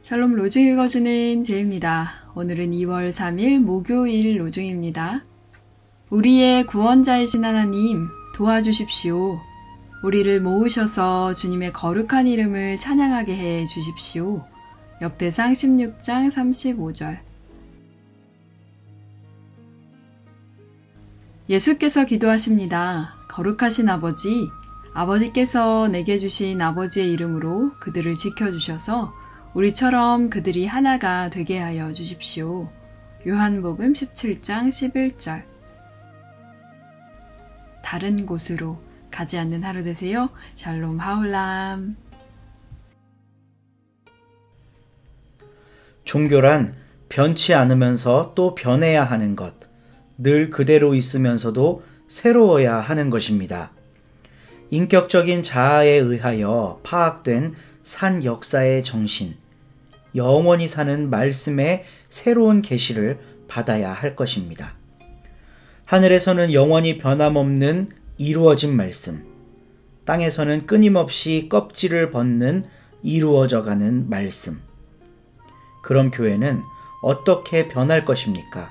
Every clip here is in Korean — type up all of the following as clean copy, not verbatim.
샬롬 로중 읽어주는 제입니다. 오늘은 2월 3일 목요일 로중입니다. 우리의 구원자이신 하나님 도와주십시오. 우리를 모으셔서 주님의 거룩한 이름을 찬양하게 해 주십시오. 역대상 16장 35절. 예수께서 기도하십니다. 거룩하신 아버지, 아버지께서 내게 주신 아버지의 이름으로 그들을 지켜주셔서 우리처럼 그들이 하나가 되게 하여 주십시오. 요한복음 17장 11절. 다른 곳으로 가지 않는 하루 되세요. 샬롬 하울람. 종교란 변치 않으면서 또 변해야 하는 것, 늘 그대로 있으면서도 새로워야 하는 것입니다. 인격적인 자아에 의하여 파악된 산 역사의 정신, 영원히 사는 말씀의 새로운 계시를 받아야 할 것입니다. 하늘에서는 영원히 변함없는 이루어진 말씀, 땅에서는 끊임없이 껍질을 벗는 이루어져가는 말씀. 그럼 교회는 어떻게 변할 것입니까?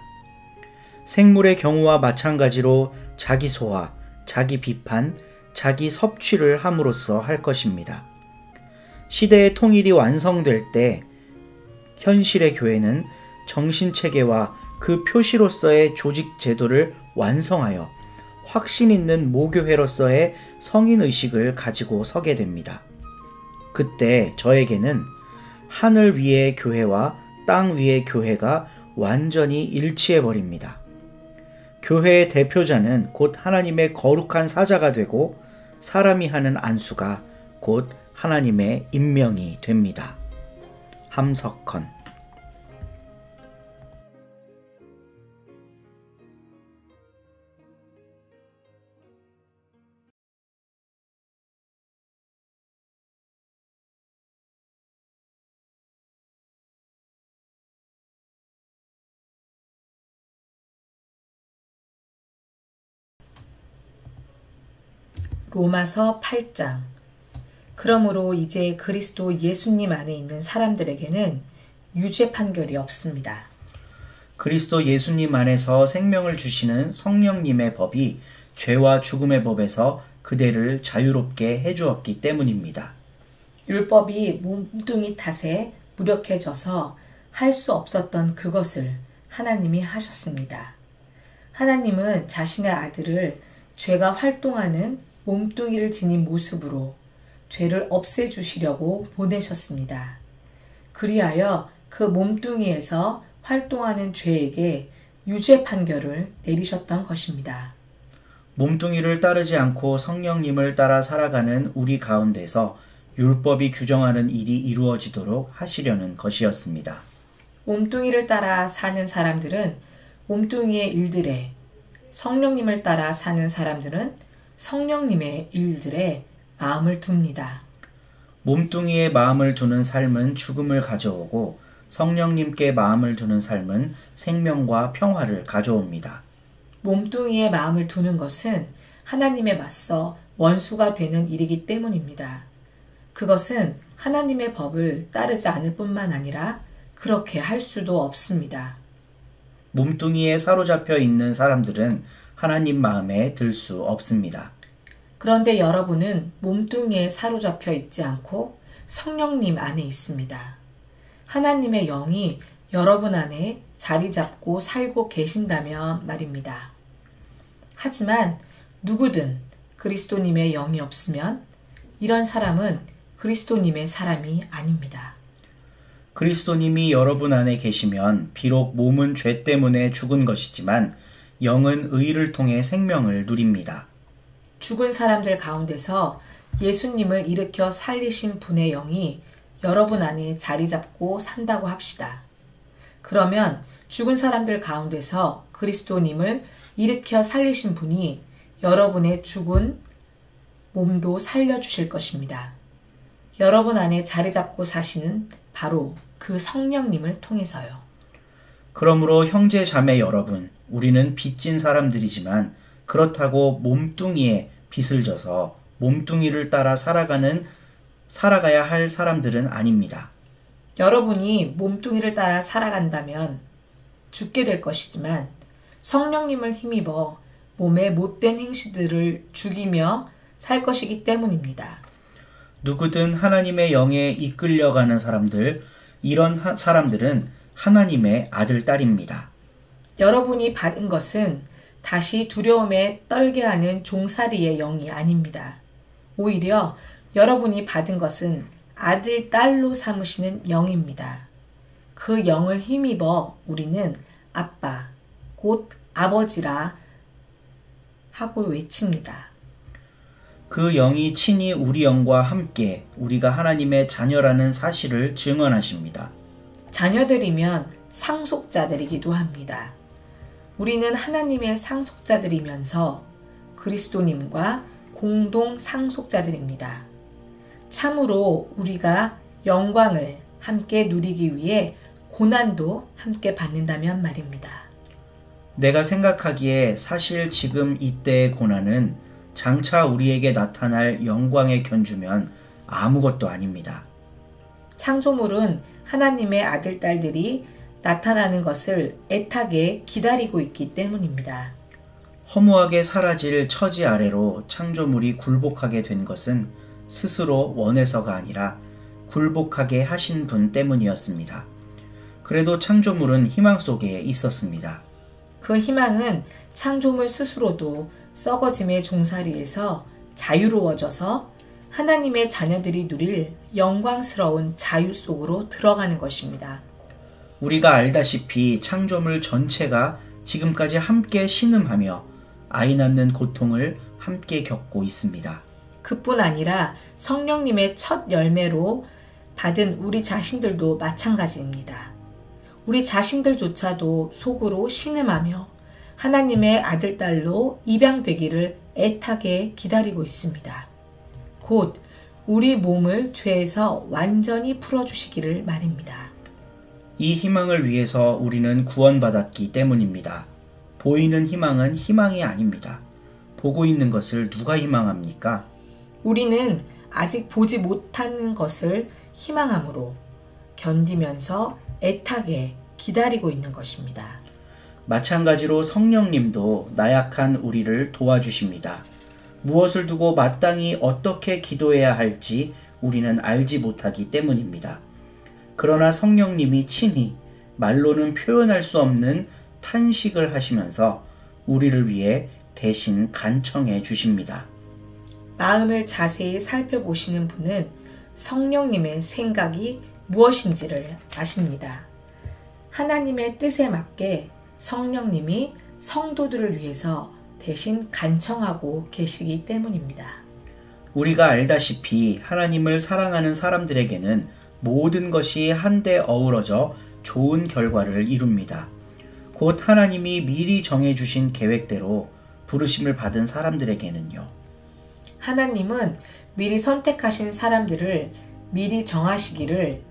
생물의 경우와 마찬가지로 자기 소화, 자기 비판, 자기 섭취를 함으로써 할 것입니다. 시대의 통일이 완성될 때 현실의 교회는 정신체계와 그 표시로서의 조직 제도를 완성하여 확신 있는 모교회로서의 성인의식을 가지고 서게 됩니다. 그때 저에게는 하늘 위의 교회와 땅 위의 교회가 완전히 일치해버립니다. 교회의 대표자는 곧 하나님의 거룩한 사자가 되고 사람이 하는 안수가 곧 하나님의 임명이 됩니다. 함석헌. 로마서 8장. 그러므로 이제 그리스도 예수님 안에 있는 사람들에게는 유죄 판결이 없습니다. 그리스도 예수님 안에서 생명을 주시는 성령님의 법이 죄와 죽음의 법에서 그대를 자유롭게 해주었기 때문입니다. 율법이 몸뚱이 탓에 무력해져서 할 수 없었던 그것을 하나님이 하셨습니다. 하나님은 자신의 아들을 죄가 활동하는 몸뚱이를 지닌 모습으로 죄를 없애주시려고 보내셨습니다. 그리하여 그 몸뚱이에서 활동하는 죄에게 유죄 판결을 내리셨던 것입니다. 몸뚱이를 따르지 않고 성령님을 따라 살아가는 우리 가운데서 율법이 규정하는 일이 이루어지도록 하시려는 것이었습니다. 몸뚱이를 따라 사는 사람들은 몸뚱이의 일들에, 성령님을 따라 사는 사람들은 성령님의 일들에 마음을 둡니다. 몸뚱이에 마음을 두는 삶은 죽음을 가져오고 성령님께 마음을 두는 삶은 생명과 평화를 가져옵니다. 몸뚱이에 마음을 두는 것은 하나님에 맞서 원수가 되는 일이기 때문입니다. 그것은 하나님의 법을 따르지 않을 뿐만 아니라 그렇게 할 수도 없습니다. 몸뚱이에 사로잡혀 있는 사람들은 하나님 마음에 들 수 없습니다. 그런데 여러분은 몸뚱이에 사로잡혀 있지 않고 성령님 안에 있습니다. 하나님의 영이 여러분 안에 자리 잡고 살고 계신다면 말입니다. 하지만 누구든 그리스도님의 영이 없으면 이런 사람은 그리스도님의 사람이 아닙니다. 그리스도님이 여러분 안에 계시면 비록 몸은 죄 때문에 죽은 것이지만 영은 의를 통해 생명을 누립니다. 죽은 사람들 가운데서 예수님을 일으켜 살리신 분의 영이 여러분 안에 자리 잡고 산다고 합시다. 그러면 죽은 사람들 가운데서 그리스도님을 일으켜 살리신 분이 여러분의 죽은 몸도 살려주실 것입니다. 여러분 안에 자리 잡고 사시는 바로 그 성령님을 통해서요. 그러므로 형제 자매 여러분, 우리는 빚진 사람들이지만 그렇다고 몸뚱이에 빚을 져서 몸뚱이를 따라 살아가야 할 사람들은 아닙니다. 여러분이 몸뚱이를 따라 살아간다면 죽게 될 것이지만 성령님을 힘입어 몸의 못된 행실들을 죽이며 살 것이기 때문입니다. 누구든 하나님의 영에 이끌려가는 사람들, 이런 사람들은 하나님의 아들, 딸입니다. 여러분이 받은 것은 다시 두려움에 떨게 하는 종살이의 영이 아닙니다. 오히려 여러분이 받은 것은 아들, 딸로 삼으시는 영입니다. 그 영을 힘입어 우리는 아빠, 곧 아버지라 하고 외칩니다. 그 영이 친히 우리 영과 함께 우리가 하나님의 자녀라는 사실을 증언하십니다. 자녀들이면 상속자들이기도 합니다. 우리는 하나님의 상속자들이면서 그리스도님과 공동 상속자들입니다. 참으로 우리가 영광을 함께 누리기 위해 고난도 함께 받는다면 말입니다. 내가 생각하기에 사실 지금 이때의 고난은 장차 우리에게 나타날 영광에 견주면 아무것도 아닙니다. 창조물은 하나님의 아들, 딸들이 나타나는 것을 애타게 기다리고 있기 때문입니다. 허무하게 사라질 처지 아래로 창조물이 굴복하게 된 것은 스스로 원해서가 아니라 굴복하게 하신 분 때문이었습니다. 그래도 창조물은 희망 속에 있었습니다. 그 희망은 창조물 스스로도 썩어짐의 종살이에서 자유로워져서 하나님의 자녀들이 누릴 영광스러운 자유 속으로 들어가는 것입니다. 우리가 알다시피 창조물 전체가 지금까지 함께 신음하며 아이 낳는 고통을 함께 겪고 있습니다. 그뿐 아니라 성령님의 첫 열매로 받은 우리 자신들도 마찬가지입니다. 우리 자신들조차도 속으로 신음하며 하나님의 아들, 딸로 입양되기를 애타게 기다리고 있습니다. 곧 우리 몸을 죄에서 완전히 풀어주시기를 말입니다. 이 희망을 위해서 우리는 구원받았기 때문입니다. 보이는 희망은 희망이 아닙니다. 보고 있는 것을 누가 희망합니까? 우리는 아직 보지 못한 것을 희망함으로 견디면서 애타게 기다리고 있는 것입니다. 마찬가지로 성령님도 나약한 우리를 도와주십니다. 무엇을 두고 마땅히 어떻게 기도해야 할지 우리는 알지 못하기 때문입니다. 그러나 성령님이 친히 말로는 표현할 수 없는 탄식을 하시면서 우리를 위해 대신 간청해 주십니다. 마음을 자세히 살펴보시는 분은 성령님의 생각이 무엇인지를 아십니다. 하나님의 뜻에 맞게 성령님이 성도들을 위해서 대신 간청하고 계시기 때문입니다. 우리가 알다시피 하나님을 사랑하는 사람들에게는 모든 것이 한데 어우러져 좋은 결과를 이룹니다. 곧 하나님이 미리 정해주신 계획대로 부르심을 받은 사람들에게는요. 하나님은 미리 선택하신 사람들을 미리 정하시기를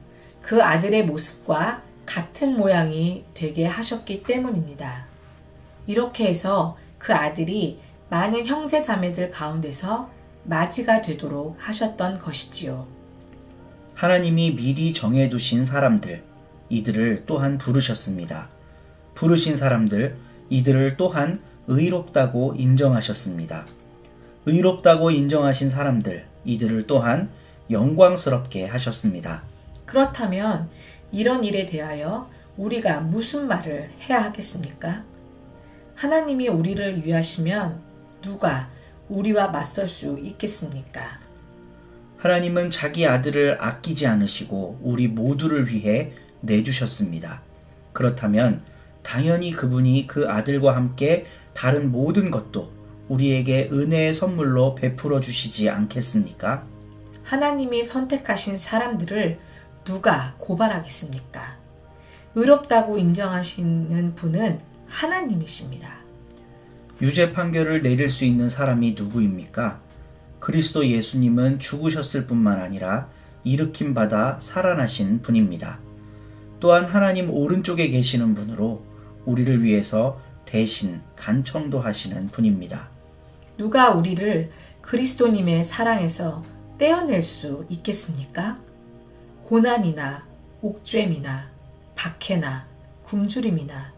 그 아들의 모습과 같은 모양이 되게 하셨기 때문입니다. 이렇게 해서 그 아들이 많은 형제 자매들 가운데서 맞이가 되도록 하셨던 것이지요. 하나님이 미리 정해두신 사람들, 이들을 또한 부르셨습니다. 부르신 사람들, 이들을 또한 의롭다고 인정하셨습니다. 의롭다고 인정하신 사람들, 이들을 또한 영광스럽게 하셨습니다. 그렇다면 이런 일에 대하여 우리가 무슨 말을 해야 하겠습니까? 하나님이 우리를 위하시면 누가 우리와 맞설 수 있겠습니까? 하나님은 자기 아들을 아끼지 않으시고 우리 모두를 위해 내주셨습니다. 그렇다면 당연히 그분이 그 아들과 함께 다른 모든 것도 우리에게 은혜의 선물로 베풀어 주시지 않겠습니까? 하나님이 선택하신 사람들을 누가 고발하겠습니까? 의롭다고 인정하시는 분은 하나님이십니다. 유죄 판결을 내릴 수 있는 사람이 누구입니까? 그리스도 예수님은 죽으셨을 뿐만 아니라 일으킴 받아 살아나신 분입니다. 또한 하나님 오른쪽에 계시는 분으로 우리를 위해서 대신 간청도 하시는 분입니다. 누가 우리를 그리스도님의 사랑에서 떼어낼 수 있겠습니까? 고난이나 옥죄미나 박해나 굶주림이나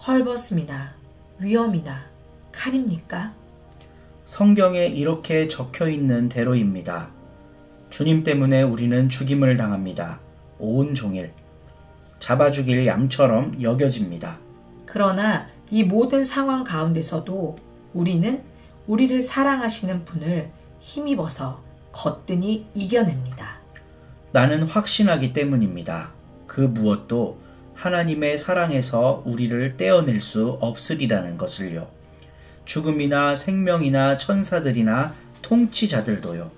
헐벗음이나 위험이나 칼입니까? 성경에 이렇게 적혀 있는 대로입니다. 주님 때문에 우리는 죽임을 당합니다. 온종일 잡아 죽일 양처럼 여겨집니다. 그러나 이 모든 상황 가운데서도 우리는 우리를 사랑하시는 분을 힘입어서 거뜬히 이겨냅니다. 나는 확신하기 때문입니다. 그 무엇도 하나님의 사랑에서 우리를 떼어낼 수 없으리라는 것을요. 죽음이나 생명이나 천사들이나 통치자들도요.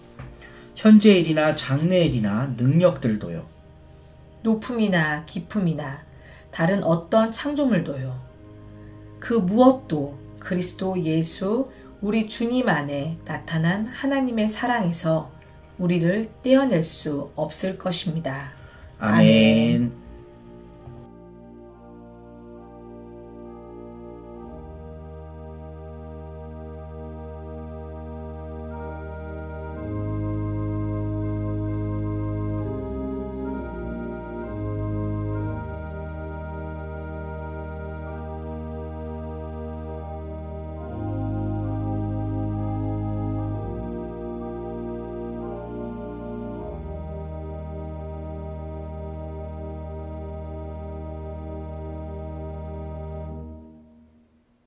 현재일이나 장래일이나 능력들도요. 높음이나 깊음이나 다른 어떤 창조물도요. 그 무엇도 그리스도 예수 우리 주님 안에 나타난 하나님의 사랑에서 우리를 떼어낼 수 없을 것입니다. 아멘.